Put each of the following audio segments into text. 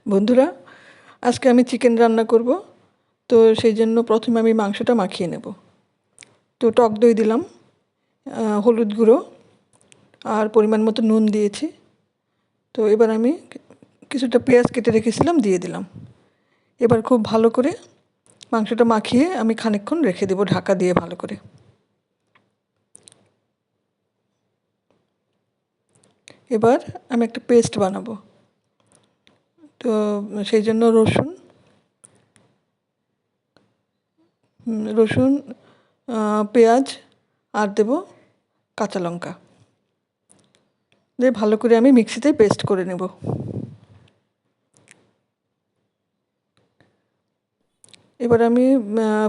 বন্ধুরা, আজকে আমি চিকেন রান্না করব। তো সেই জন্য প্রথমে আমি মাংসটা মাখিয়ে নেব। তো টক দই দিলাম, হলুদ গুঁড়ো আর পরিমাণ মতো নুন দিয়েছি। তো এবার আমি কিছুটা পেঁয়াজ কেটে রেখেছিলাম দিয়ে দিলাম। এবার খুব ভালো করে মাংসটা মাখিয়ে আমি খানিকক্ষণ রেখে দেবো ঢাকা দিয়ে ভালো করে। এবার আমি একটা পেস্ট বানাবো। তো সেই জন্য রসুন, পেঁয়াজ আর দেবো কাঁচা লঙ্কা দিয়ে ভালো করে আমি মিক্সিতে পেস্ট করে নেব। এবার আমি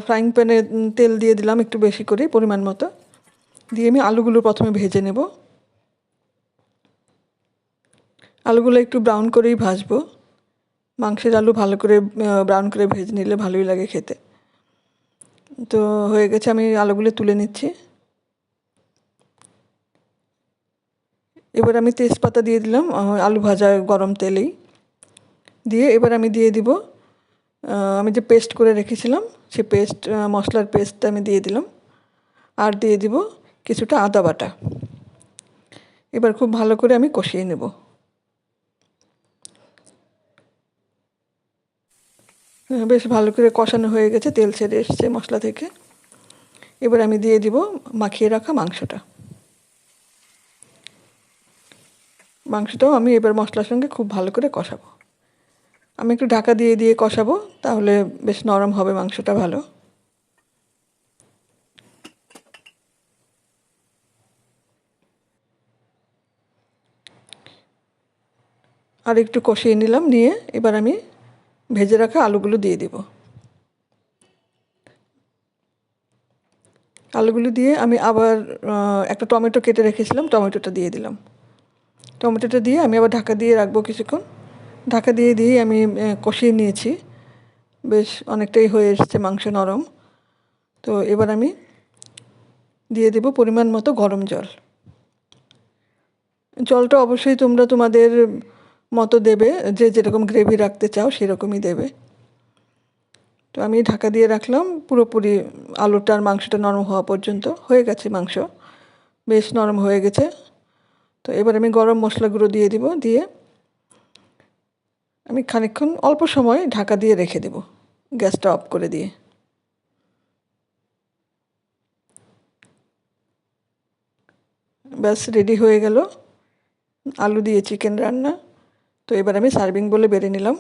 ফ্রাইং প্যানে তেল দিয়ে দিলাম একটু বেশি করে পরিমাণ মতো, দিয়ে আমি আলুগুলো প্রথমে ভেজে নেব। আলুগুলো একটু ব্রাউন করেই ভাজবো। মাংসের আলু ভালো করে ব্রাউন করে ভেজে নিলে ভালোই লাগে খেতে। তো হয়ে গেছে, আমি আলুগুলো তুলে নিচ্ছি। এবার আমি তেজপাতা দিয়ে দিলাম আলু ভাজা গরম তেলেই। দিয়ে এবার আমি দিয়ে দিব আমি যে পেস্ট করে রেখেছিলাম সেই মশলার পেস্টটা আমি দিয়ে দিলাম। আর দিয়ে দিব কিছুটা আদা বাটা। এবার খুব ভালো করে আমি কষিয়ে নেব। বেশ ভালো করে কষানো হয়ে গেছে, তেল ছেড়ে এসছে মশলা থেকে। এবার আমি দিয়ে দিব মাখিয়ে রাখা মাংসটাও আমি এবার মশলার সঙ্গে খুব ভালো করে কষাবো। আমি একটু ঢাকা দিয়ে দিয়ে কষাবো, তাহলে বেশ নরম হবে মাংসটা ভালো। আর একটু কষিয়ে নিলাম, নিয়ে এবার আমি ভেজে রাখা আলুগুলো দিয়ে দিব। আলুগুলো দিয়ে আমি আবার একটা টমেটো কেটে রেখেছিলাম, টমেটোটা দিয়ে দিলাম। টমেটোটা দিয়ে আমি আবার ঢাকা দিয়ে রাখবো কিছুক্ষণ। ঢাকা দিয়ে দিয়েই আমি কষিয়ে নিয়েছি, বেশ অনেকটাই হয়ে এসেছে মাংস নরম। তো এবার আমি দিয়ে দেব পরিমাণ মতো গরম জল। জলটা অবশ্যই তোমরা তোমাদের মতো দেবে, যে যেরকম গ্রেভি রাখতে চাও সেরকমই দেবে। তো আমি ঢাকা দিয়ে রাখলাম পুরোপুরি আলুটা আর মাংসটা নরম হওয়া পর্যন্ত। হয়ে গেছে মাংস, বেশ নরম হয়ে গেছে। তো এবার আমি গরম মশলা গুঁড়ো দিয়ে দিব, দিয়ে আমি খানিকক্ষণ অল্প সময় ঢাকা দিয়ে রেখে দেব, গ্যাসটা অফ করে দিয়ে। ব্যাস রেডি হয়ে গেল আলু দিয়ে চিকেন রান্না। তো এবার আমি সার্ভিং বলে বেড়ে নিলাম।